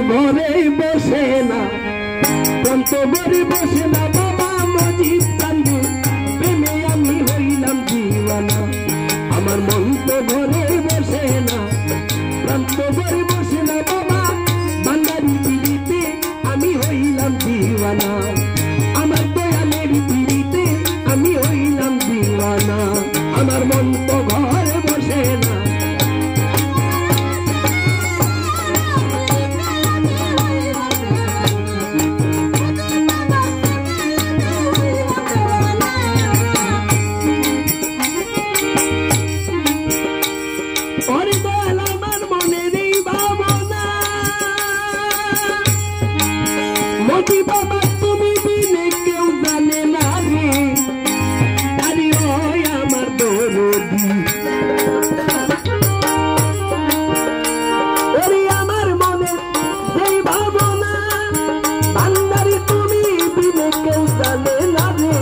ঘরে বসে না প্রান্ত ঘরে বসে না বাবা মজিদ কান্দে প্রেমে আমি হইলাম দিওয়ানা আমার মন তো ঘরে বসে না প্রান্ত ঘরে বসে না বাবা বান্দারি পিড়িতে আমি হইলাম দিওয়ানা আমার দয়ালের পিড়িতে আমি হইলাম দিওয়ানা আমার মন তো ঘরে বসে না বাবা তুমি বিনে কেউ জানে না রে তারি ওই আমার দরদি ওরে আমার মনে সেই ভাবনা বান্দারি তুমি বিনে কেউ জানে না রে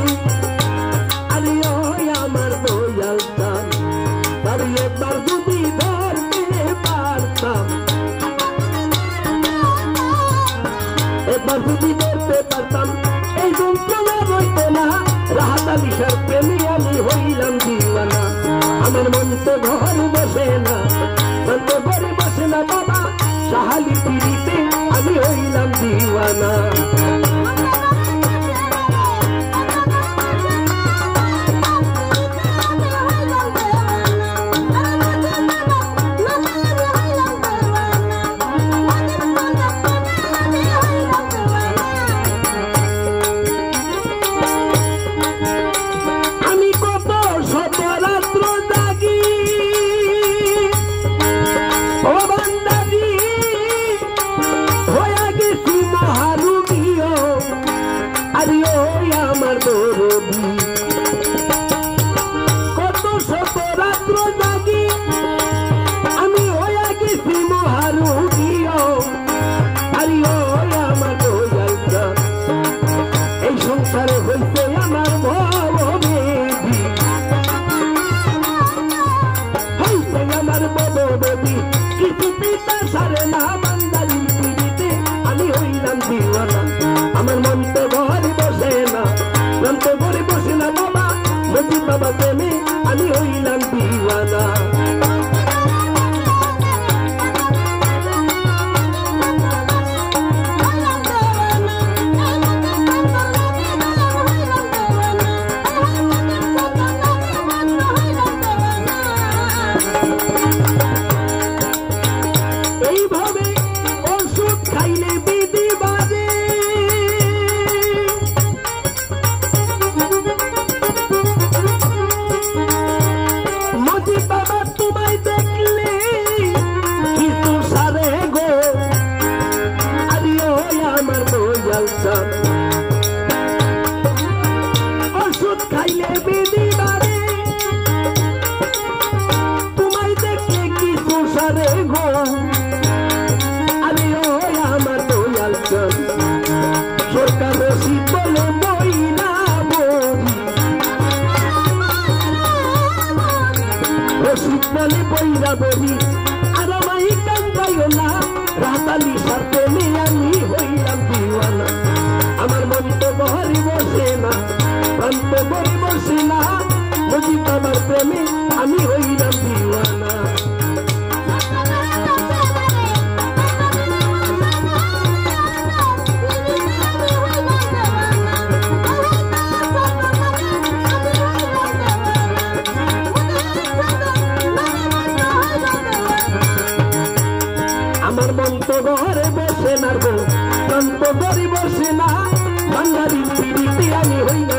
আরে ওই আমার দয়ালটা তারি একবার যদি ধরতে পারতাম একবার যদি ধরতে পারতাম এই যন্ত্রণা বইত না রাহাত আলিশার প্রেমে আমি হইলাম দিওয়ানা আমার মন তো ঘর বসে না মন তো ঘরে বসে না বাবা সাহালি পিড়িতে আমি হইলাম দিওয়ানা আমার দরদি কত শত রাত্র জাগি আমি হইয়া গেছি মহারুগীও আরে ওই আমার দয়ালটা এই সংসারে হইছে আমার ভববেদী হইছে আমার ভববেদী কিছুতেই তা সারে না বান্দারি পিড়িতে আমি হইলাম দিওয়ানা আমার মন তো ঘরে বসে না মন তো ঘরে বসে না বাবা মজিদ বাবা প্রেমে আমি হইলাম দিওয়ানা এইভাবে ওষুধ খাইলে বিধি বাজে মজিদ বাবা তোমায় দেখলে কিছু সারে গো আরে ওই আমার দয়ালটা ওষুধ খাইলে বিধি বাজে তোমায় দেখলে কিছু সারে গো আরে ওই আমার দয়ালটা সরকার রসিদ বলে বই না বলি রসিদ বলে বইরা বলি আর আমায় কান্দাইও না রাহাত আলিশার প্রেমে আমি হইলাম দিওয়ানা আমার মন তো ঘরে বসে না প্রাণ তো ঘরে বসে না মজিদ বাবার প্রেমে আমি হইলাম দিওয়ানা আমার মন তো ঘরে বসে না গো প্রাণ তো ঘরে বসে না বান্দারি পিড়িতে আমি হইলাম